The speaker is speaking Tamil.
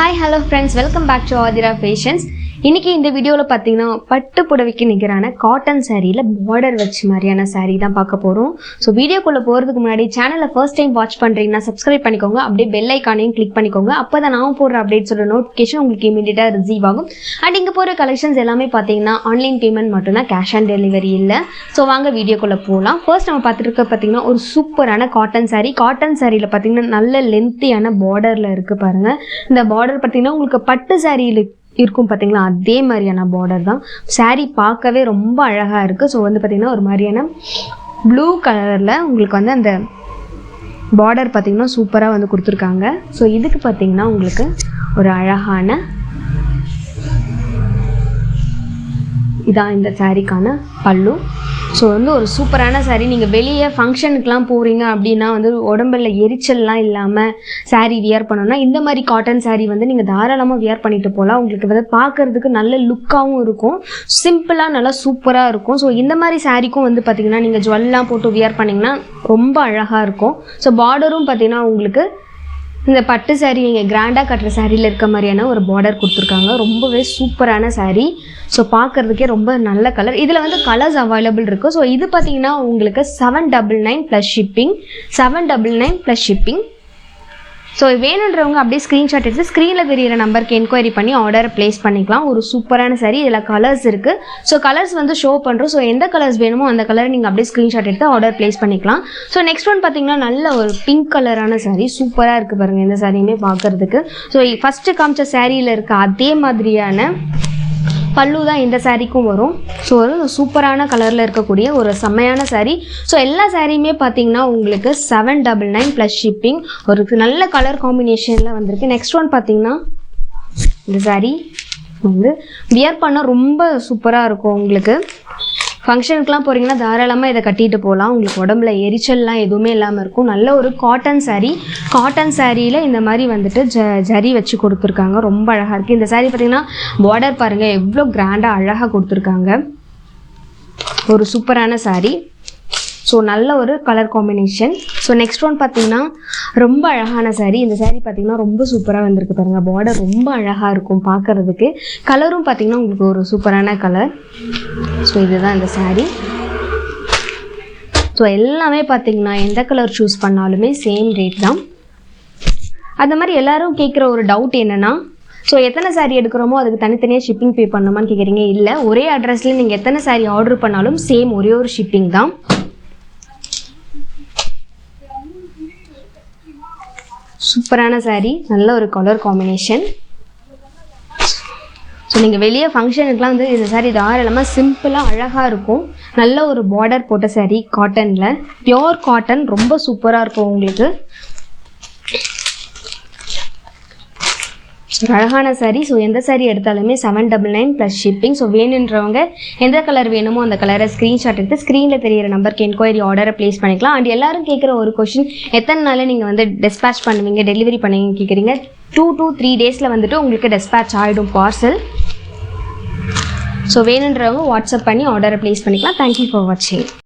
Hi, hello friends, welcome back to Adira Fashions. இன்னைக்கு இந்த வீடியோல பாத்தீங்கன்னா பட்டு புடவைக்கு நிகரான காட்டன் சாரியில border வச்சு மாதிரியான saree தான் பார்க்க போறோம். சோ வீடியோக்குள்ள போறதுக்கு முன்னாடி சேனலை first time watch பண்றீங்கன்னா subscribe பண்ணிக்கோங்க. அப்படியே bell icon-ஐயும் click பண்ணிக்கோங்க. அப்பதான் நான் போடுற அப்டேட்ஸோட நோட்டிஃபிகேஷன் உங்களுக்கு இமிடியேட்டா ரிசீவ் ஆகும். அண்ட் இங்க போற கலெக்ஷன்ஸ் எல்லாமே பாத்தீங்கன்னா ஆன்லைன் பேமெண்ட் மட்டும் தான், cash on delivery இல்ல. சோ வாங்க வீடியோக்குள்ள போலாம். ஃபர்ஸ்ட் நம்ம பார்த்துட்டு இருக்க பாத்தீங்கன்னா ஒரு சூப்பரான காட்டன் saree. காட்டன் சாரியில பாத்தீங்கன்னா நல்ல லென்த்தியான borderல இருக்கு பாருங்க. இந்த border பாத்தீங்கன்னா உங்களுக்கு பட்டு சாரியில இருக்கும் பாத்தீங்களா, அதே மாதிரியான பார்டர் தான். சாரி பார்க்கவே ரொம்ப அழகா இருக்கு. ஸோ வந்து பார்த்தீங்கன்னா ஒரு மாதிரியான ப்ளூ கலரில் உங்களுக்கு வந்து அந்த பார்டர் பார்த்தீங்கன்னா சூப்பராக வந்து கொடுத்துருக்காங்க. ஸோ இதுக்கு பார்த்தீங்கன்னா உங்களுக்கு ஒரு அழகான இதான் இந்த சாரிக்கான பல்லு. ஸோ வந்து ஒரு சூப்பரான சாரீ. நீங்கள் வெளியே ஃபங்க்ஷனுக்குலாம் போகிறீங்க அப்படின்னா வந்து உடம்புல எரிச்சல்லாம் இல்லாமல் சாரீ வியர் பண்ணோன்னா இந்த மாதிரி காட்டன் சாரீ வந்து நீங்கள் தாராளமாக வியர் பண்ணிட்டு போகலாம். உங்களுக்கு வந்து பார்க்குறதுக்கு நல்ல லுக்காகவும் இருக்கும், சிம்பிளாக நல்லா சூப்பராக இருக்கும். ஸோ இந்த மாதிரி சாரீக்கும் வந்து பார்த்திங்கன்னா நீங்கள் ஜுவல்லாம் போட்டு வியர் பண்ணிங்கன்னா ரொம்ப அழகாக இருக்கும். ஸோ பார்டரும் பார்த்திங்கன்னா உங்களுக்கு இந்த பட்டு சாரீ நீங்கள் கிராண்டாக கட்டுற சாரியில் இருக்க மாதிரியான ஒரு பார்டர் கொடுத்துருக்காங்க. ரொம்பவே சூப்பரான சாரீ. ஸோ பார்க்குறதுக்கே ரொம்ப நல்ல கலர். இதில் வந்து கலர்ஸ் அவைலபிள் இருக்குது. ஸோ இது பார்த்தீங்கன்னா உங்களுக்கு 799 plus shipping. 799 plus shipping. So வேணுன்றவங்க அப்படியே ஸ்க்ரீன்ஷாட் எடுத்து ஸ்க்ரீனில் தெரியிற நம்பருக்கு என்கொயரி பண்ணி ஆர்டரை ப்ளேஸ் பண்ணிக்கலாம். ஒரு சூப்பரான சாரீ. இதில் கலர்ஸ் இருக்குது. ஸோ கலர்ஸ் வந்து ஷோ பண்ணுறோம். ஸோ எந்த கலர்ஸ் வேணுமோ அந்த கலரை நீங்கள் அப்படியே ஸ்க்ரீன்ஷாட் எடுத்து ஆர்டர் ப்ளேஸ் பண்ணிக்கலாம். ஸோ நெக்ஸ்ட் ஒன் பார்த்தீங்கன்னா நல்ல ஒரு பிங்க் கலரான சாரீ. சூப்பராக இருக்குது பாருங்கள் இந்த சாரியுமே பார்க்குறதுக்கு. ஸோ ஃபஸ்ட்டு காமிச்ச சாரியில் இருக்க அதே மாதிரியான பல்லு தான் இந்த சாரீக்கும் வரும். ஸோ ஒரு சூப்பரான கலரில் இருக்கக்கூடிய ஒரு செம்மையான சாரீ. ஸோ எல்லா சாரியுமே பார்த்தீங்கன்னா உங்களுக்கு 799 ப்ளஸ் ஷிப்பிங். ஒரு நல்ல கலர் காம்பினேஷனில் வந்திருக்கு. நெக்ஸ்ட் ஒன் பார்த்தீங்கன்னா இந்த சாரீ வந்து வியர் பண்ண ரொம்ப சூப்பராக இருக்கும். உங்களுக்கு ஃபங்க்ஷனுக்குலாம் போகிறீங்கன்னா தாராளமாக இதை கட்டிட்டு போகலாம். உங்களுக்கு உடம்புல எரிச்சல்லாம் எதுவுமே இல்லாமல் இருக்கும். நல்ல ஒரு காட்டன் சாரீ. காட்டன் சாரியில் இந்த மாதிரி வந்துட்டு ஜரி வச்சு கொடுத்துருக்காங்க. ரொம்ப அழகாக இருக்குது. இந்த சாரீ பார்த்திங்கன்னா பார்டர் பாருங்கள் எவ்வளோ கிராண்டாக அழகாக கொடுத்துருக்காங்க. ஒரு சூப்பரான சாரீ. ஸோ நல்ல ஒரு colour combination. So next one பார்த்திங்கன்னா ரொம்ப அழகான சாரீ. இந்த சாரீ பார்த்திங்கன்னா ரொம்ப சூப்பராக வந்திருக்கு பாருங்கள். பார்டர் ரொம்ப அழகாக இருக்கும் பார்க்குறதுக்கு. கலரும் பார்த்திங்கன்னா உங்களுக்கு ஒரு சூப்பரான கலர். ஸோ இதுதான் இந்த சாரீ. ஸோ எல்லாமே பார்த்திங்கன்னா எந்த கலர் சூஸ் பண்ணாலுமே சேம் ரேட் தான். அந்த மாதிரி எல்லோரும் கேட்குற ஒரு டவுட் என்னென்னா, ஸோ எத்தனை சாரீ எடுக்கிறோமோ அதுக்கு தனித்தனியாக ஷிப்பிங் பே பண்ணணுமான்னு கேட்குறீங்க. இல்லை, ஒரே அட்ரஸில் நீங்கள் எத்தனை சாரீ ஆர்டர் பண்ணாலும் சேம் ஒரே ஒரு ஷிப்பிங் தான். சூப்பரான சாரீ. நல்ல ஒரு கலர் காம்பினேஷன். ஸோ நீங்கள் வெளியே ஃபங்க்ஷனுக்குலாம் வந்து இந்த சாரீ தாராளமாக சிம்பிளாக அழகாக இருக்கும். நல்ல ஒரு பார்டர் போட்ட சாரீ காட்டனில், பியோர் காட்டன். ரொம்ப சூப்பராக இருக்கும் உங்களுக்கு. ஸோ அழகான சாரீ. ஸோ எந்த சாரீ எடுத்தாலுமே 799 ப்ளஸ் ஷிப்பிங். ஸோ வேணுன்றவங்க எந்த கலர் வேணுமோ அந்த கலரை ஸ்க்ரீன்ஷாட் எடுத்து ஸ்க்ரீனில் தெரியிற நம்பருக்கு என்கொயரி ஆர்டரை ப்ளேஸ் பண்ணிக்கலாம். அண்ட் எல்லாரும் கேட்குற ஒரு கொஷின், எத்தனை நாளில் நீங்கள் வந்து டிஸ்பேச் பண்ணுவீங்க, டெலிவரி பண்ணுவீங்க கேட்குறீங்க. 2 to 3 டேஸில் வந்துட்டு உங்களுக்கு டிஸ்பேச் ஆகிடும் பார்சல். ஸோ வேணுன்றவங்க வாட்ஸ்அப் பண்ணி ஆர்டரை ப்ளேஸ் பண்ணிக்கலாம். தேங்க்யூ ஃபார் வாட்சிங்.